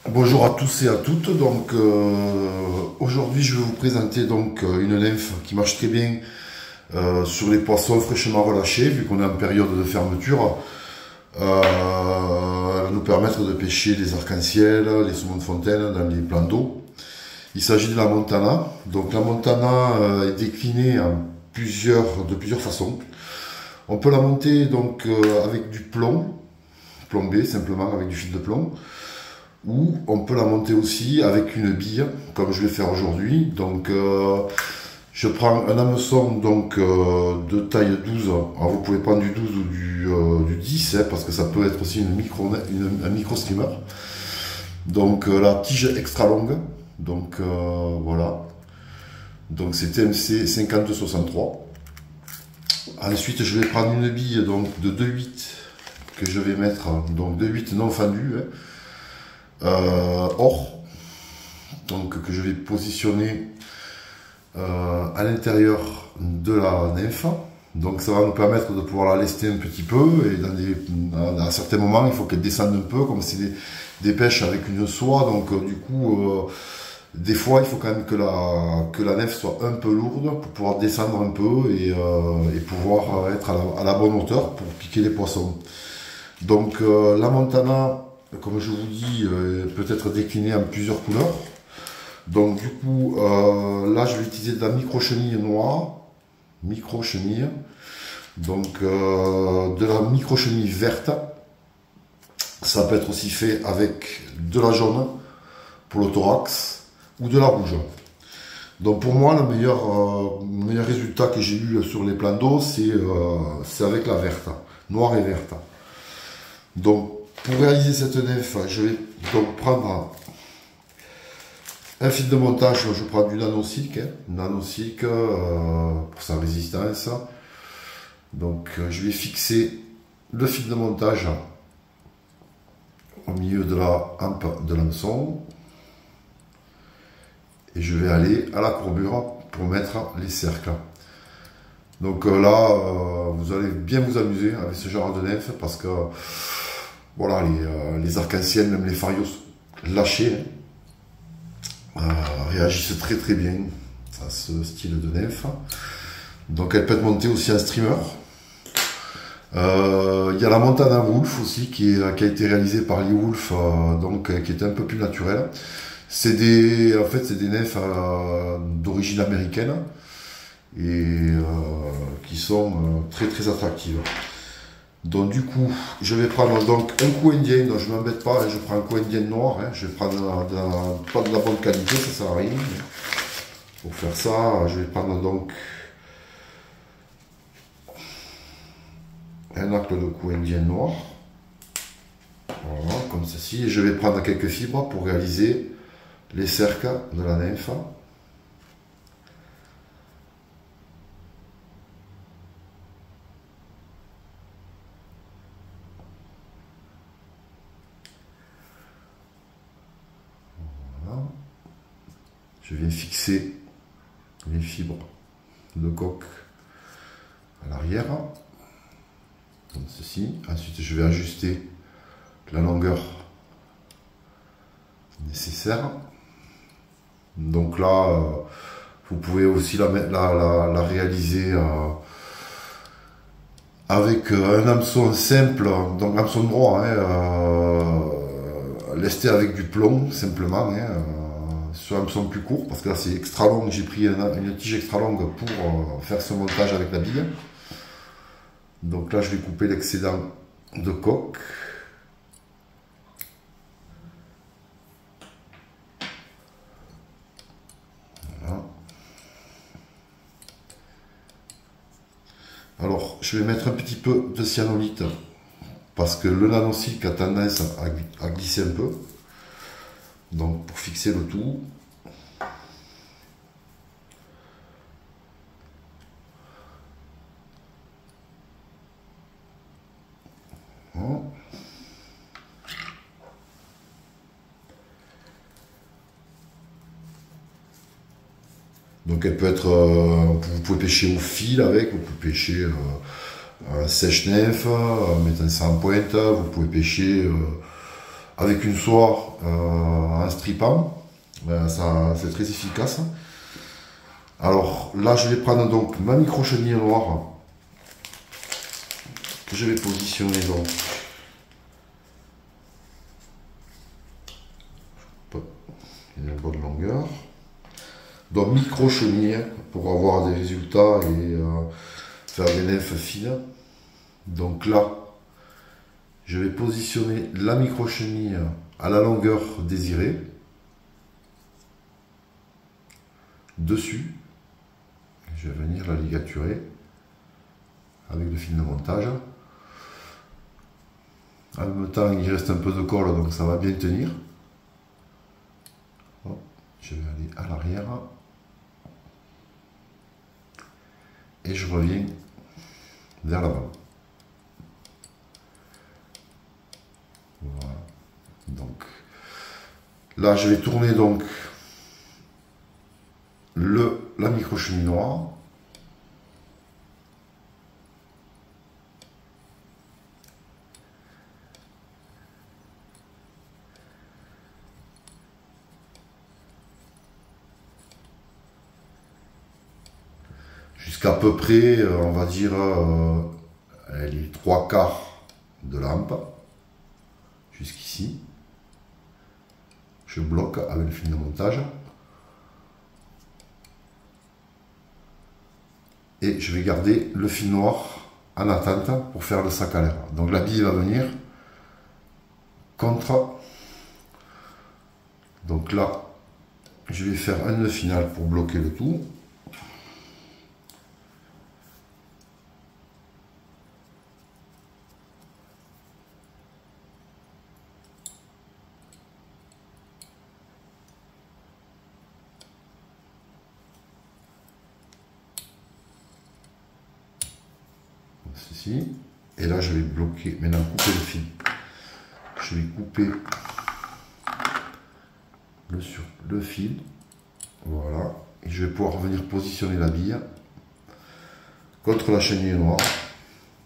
Bonjour à tous et à toutes. Donc aujourd'hui je vais vous présenter donc une nymphe qui marche très bien sur les poissons fraîchement relâchés vu qu'on est en période de fermeture. Elle va nous permettre de pêcher les arcs-en-ciel, les saumons de fontaine dans les plans d'eau. Il s'agit de la Montana. Donc la Montana est déclinée de plusieurs façons. On peut la monter donc avec du plomb, plombé simplement avec du fil de plomb. Ou on peut la monter aussi avec une bille, comme je vais faire aujourd'hui. Donc je prends un hameçon donc, de taille 12. Alors vous pouvez prendre du 12 ou du 10, hein, parce que ça peut être aussi un micro streamer. Donc la tige extra longue. Donc voilà. Donc c'est TMC 5063. Ensuite je vais prendre une bille donc, de 2,8 que je vais mettre, donc 2,8 non fendu. Hein. Or, donc que je vais positionner à l'intérieur de la nymphe. Donc ça va nous permettre de pouvoir la lester un petit peu et dans certains moments il faut qu'elle descende un peu comme c'est des pêches avec une soie, donc du coup des fois il faut quand même que la nymphe soit un peu lourde pour pouvoir descendre un peu et pouvoir être à la bonne hauteur pour piquer les poissons. Donc la Montana, comme je vous dis, peut être déclinée en plusieurs couleurs. Donc du coup, là je vais utiliser de la micro-chenille noire, micro-chenille, donc de la micro-chenille verte. Ça peut être aussi fait avec de la jaune pour le thorax ou de la rouge. Donc pour moi, le meilleur résultat que j'ai eu sur les plans d'eau, c'est avec la verte, noire et verte. Donc pour réaliser cette nymphe, je vais donc prendre un fil de montage. Je prends du nano-silk, pour sa résistance. Donc je vais fixer le fil de montage au milieu de la hampe de l'hameçon et je vais aller à la courbure pour mettre les cercles. Donc là, vous allez bien vous amuser avec ce genre de nymphe parce que voilà, les arcs-en-ciel, même les pharios lâchés, réagissent très très bien à ce style de nymphe. Donc elle peut être montée aussi en streamer. Il y a la Montana Wolf aussi qui a été réalisée par Lee Wolf, donc qui est un peu plus naturelle. C'est des nymphes d'origine américaine et qui sont très très attractives. Donc du coup, je vais prendre donc un coup indien, donc je ne m'embête pas, hein, je prends un coup indien noir, hein, je vais prendre pas de la bonne qualité, ça sert à rien. Pour faire ça, je vais prendre donc un arc de coup indien noir, voilà, comme ceci, et je vais prendre quelques fibres pour réaliser les cercles de la nymphe. Je viens fixer les fibres de coque à l'arrière, comme ceci. Ensuite, je vais ajuster la longueur nécessaire. Donc là, vous pouvez aussi la réaliser avec un hameçon simple, donc hameçon droit, hein, lesté avec du plomb simplement. Hein, sur un hameçon plus court parce que là c'est extra long, j'ai pris une tige extra longue pour faire ce montage avec la bille. Donc là je vais couper l'excédent de coque. Voilà. Alors je vais mettre un petit peu de cyanolite parce que le nano-silk a tendance à glisser un peu. Donc pour fixer le tout, voilà. Donc elle peut être, vous pouvez pêcher au fil avec, vous pouvez pêcher sèche-nymphe, en mettant ça en pointe, vous pouvez pêcher avec une soie en stripant. C'est très efficace. Alors là, je vais prendre donc ma micro chenille noire que je vais positionner donc. Une bonne longueur. Donc micro chenille pour avoir des résultats et faire des nefs fines. Donc là, je vais positionner la micro chenille à la longueur désirée. Dessus, je vais venir la ligaturer avec le fil de montage. En même temps, il reste un peu de colle, donc ça va bien tenir. Je vais aller à l'arrière. Et je reviens vers l'avant. Voilà. Donc, là, je vais tourner donc la micro chenille noire. Jusqu'à peu près, on va dire, les 3/4 de lampe. Jusqu'ici. Je bloque avec le fil de montage. Et je vais garder le fil noir en attente pour faire le sac à l'air. Donc la bille va venir contre. Donc là, je vais faire un nœud final pour bloquer le tout. Ceci. Et là, je vais bloquer, maintenant couper le fil. Je vais couper le fil. Voilà. Et je vais pouvoir venir positionner la bille contre la chenille noire.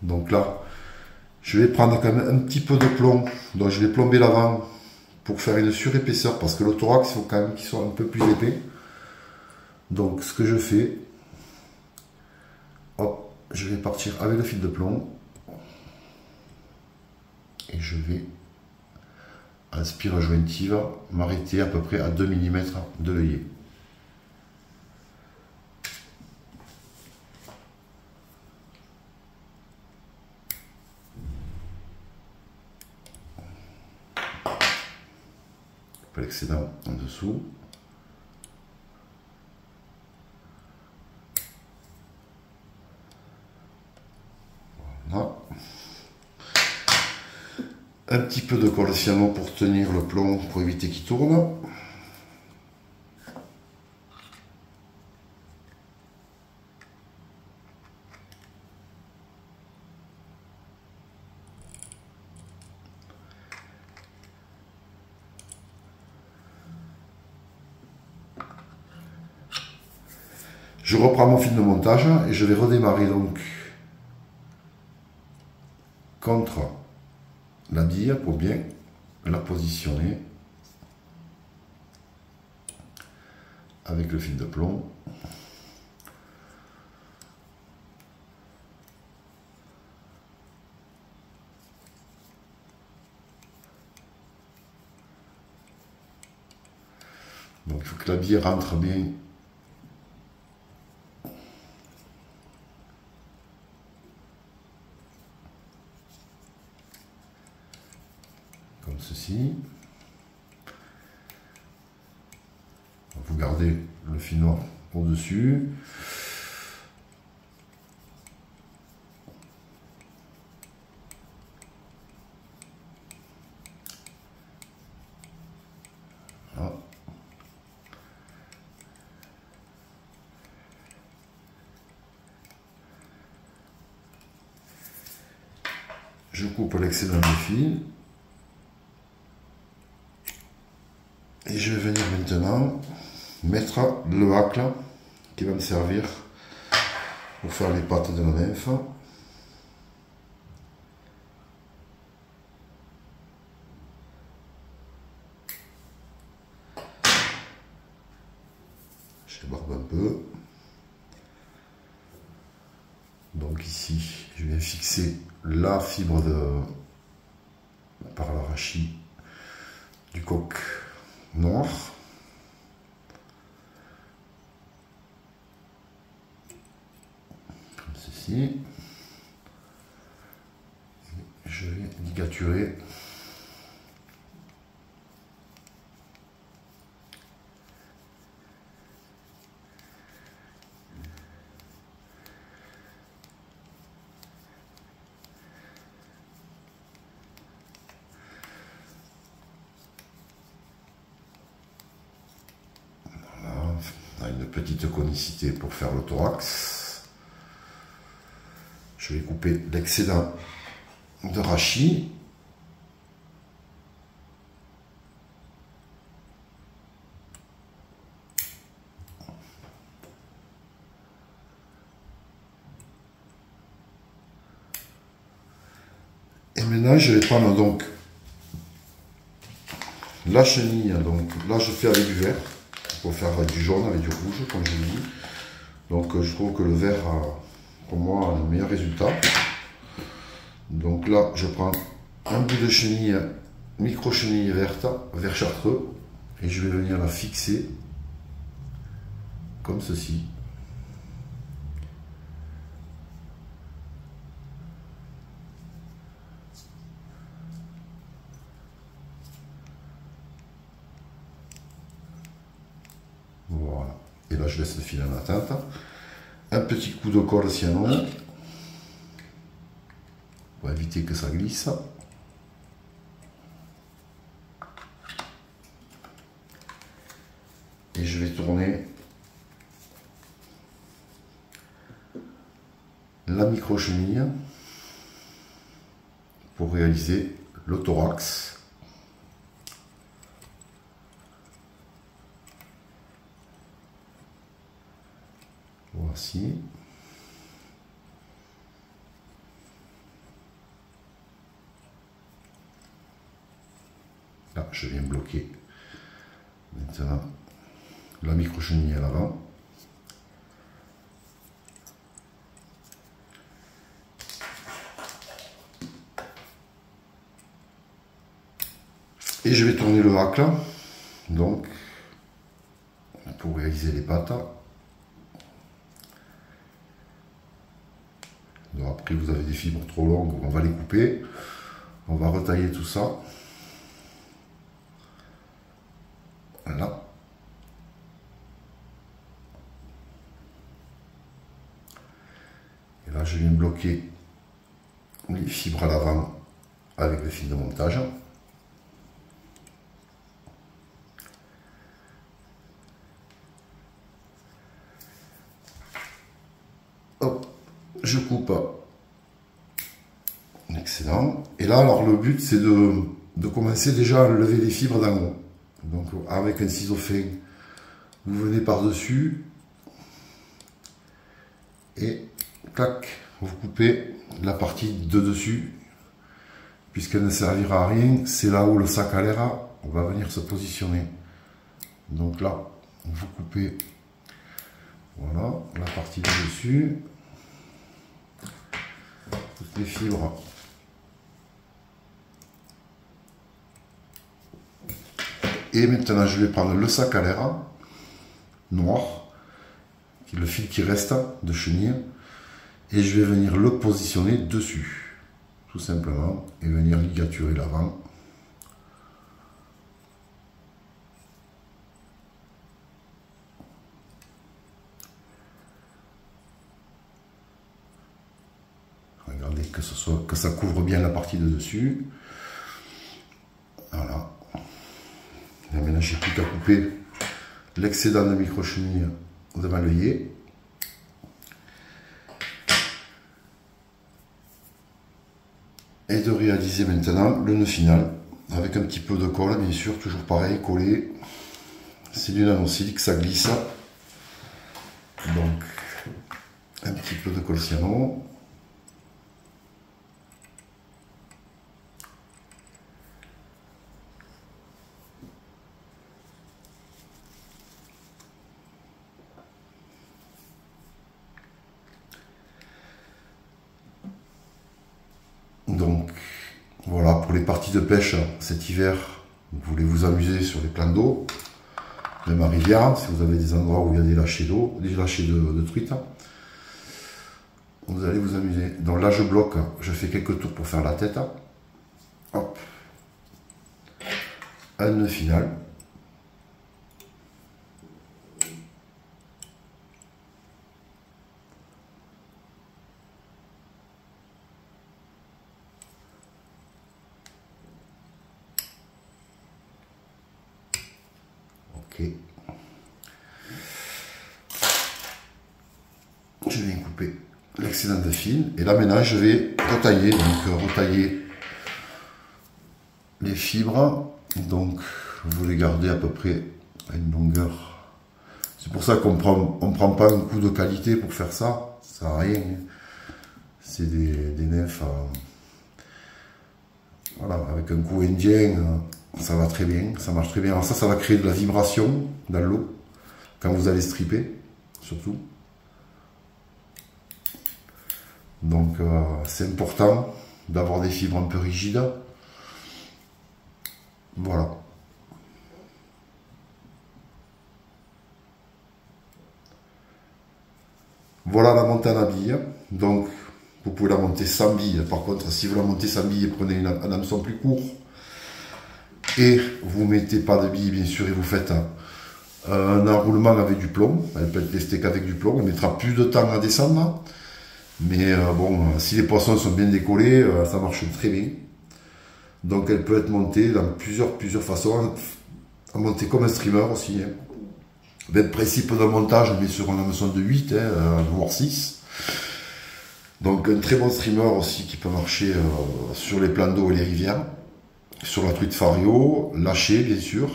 Donc là, je vais prendre quand même un petit peu de plomb. Donc je vais plomber l'avant pour faire une surépaisseur parce que le thorax, il faut quand même qu'il soit un peu plus épais. Donc ce que je fais, hop, je vais partir avec le fil de plomb et je vais en spirale jointive m'arrêter à peu près à 2 mm de l'œillet. Pas l'excédent en dessous. Voilà. Un petit peu de colle cyano pour tenir le plomb, pour éviter qu'il tourne. Je reprends mon fil de montage et je vais redémarrer donc contre la bille pour bien la positionner avec le fil de plomb. Donc il faut que la bille rentre bien comme ceci. Vous gardez le fil noir au-dessus. Voilà. Je coupe l'excédent de fil. Et je vais venir maintenant mettre le hacle qui va me servir pour faire les pattes de la nymphe. débarbe un peu. Donc ici, je viens fixer la fibre par l'arrachi du coq noir. Comme ceci. Je vais ligaturer. On a une petite conicité pour faire le thorax. Je vais couper l'excédent de rachis. Et maintenant je vais prendre donc la chenille. Donc là je fais avec du vert pour faire du jaune avec du rouge comme je l'ai dit. Donc je trouve que le vert a pour moi le meilleur résultat. Donc là je prends un bout de chenille, micro chenille verte, vert chartreux, et je vais venir la fixer comme ceci. Voilà. Et là je laisse le fil en attente. Un petit coup de colle cyanure pour éviter que ça glisse. Et je vais tourner la micro chenille pour réaliser le thorax. Voici. Là, je viens bloquer maintenant la micro chenille à l'avant. Et je vais tourner le hacle, donc, pour réaliser les pattes. Donc après, vous avez des fibres trop longues, on va les couper. On va retailler tout ça. Voilà. Et là, je viens bloquer les fibres à l'avant avec le fil de montage. Hop, je coupe l'excédent. Et là, alors le but, c'est de commencer déjà à enlever les fibres d'en haut. Donc avec un ciseau fin, vous venez par-dessus et clac, vous coupez la partie de dessus, puisqu'elle ne servira à rien. C'est là où le sac à l'air va venir se positionner. Donc là, vous coupez, voilà, la partie de dessus, toutes les fibres. Et maintenant, je vais prendre le sac à l'air noir, qui est le fil qui reste de chenille, et je vais venir le positionner dessus, tout simplement, et venir ligaturer l'avant. Regardez que ça couvre bien la partie de dessus. Voilà. Et maintenant, j'ai plus qu'à couper l'excédent de micro-chenille devant l'œillet. Et de réaliser maintenant le nœud final avec un petit peu de colle, bien sûr, toujours pareil, collé. C'est du nano-silk, ça glisse. Donc, un petit peu de colle cyano. parties de pêche cet hiver, vous voulez vous amuser sur les plans d'eau, même en rivière, si vous avez des endroits où il y a des lâchers d'eau, des lâchers de truites, vous allez vous amuser. Donc là je bloque, je fais quelques tours pour faire la tête. Hop. Un nœud final. Ok. Je viens couper l'excédent de fil. Et là maintenant je vais retailler. Donc retailler les fibres. Donc vous les gardez à peu près à une longueur. C'est pour ça qu'on prend pas un coup de qualité pour faire ça. Ça sert à rien. C'est des nymphes. Voilà, avec un coup indien. Ça va très bien, ça marche très bien. Alors ça va créer de la vibration dans l'eau, quand vous allez stripper, surtout. Donc c'est important d'avoir des fibres un peu rigides. Voilà. Voilà la montée en billes. Donc vous pouvez la monter sans billes. Par contre, si vous la montez sans billes, prenez un hameçon plus court. Et vous mettez pas de billes bien sûr et vous faites un enroulement avec du plomb. Elle peut être testée qu'avec du plomb, elle mettra plus de temps à descendre. Mais bon, si les poissons sont bien décollés, ça marche très bien. Donc elle peut être montée dans plusieurs façons. À monter comme un streamer aussi. Hein. Le principe de montage, on met sur un hameçon de 8, voire 6. Donc un très bon streamer aussi qui peut marcher sur les plans d'eau et les rivières. Sur la truite fario, lâchée bien sûr,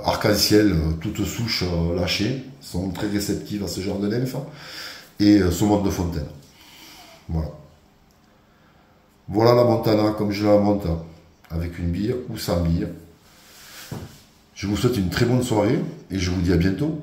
arc-en-ciel, toutes souches lâchées, sont très réceptives à ce genre de nymphes, et saumon de fontaine. Voilà. Voilà la montana comme je la monte, avec une bille ou sans bille. Je vous souhaite une très bonne soirée, et je vous dis à bientôt.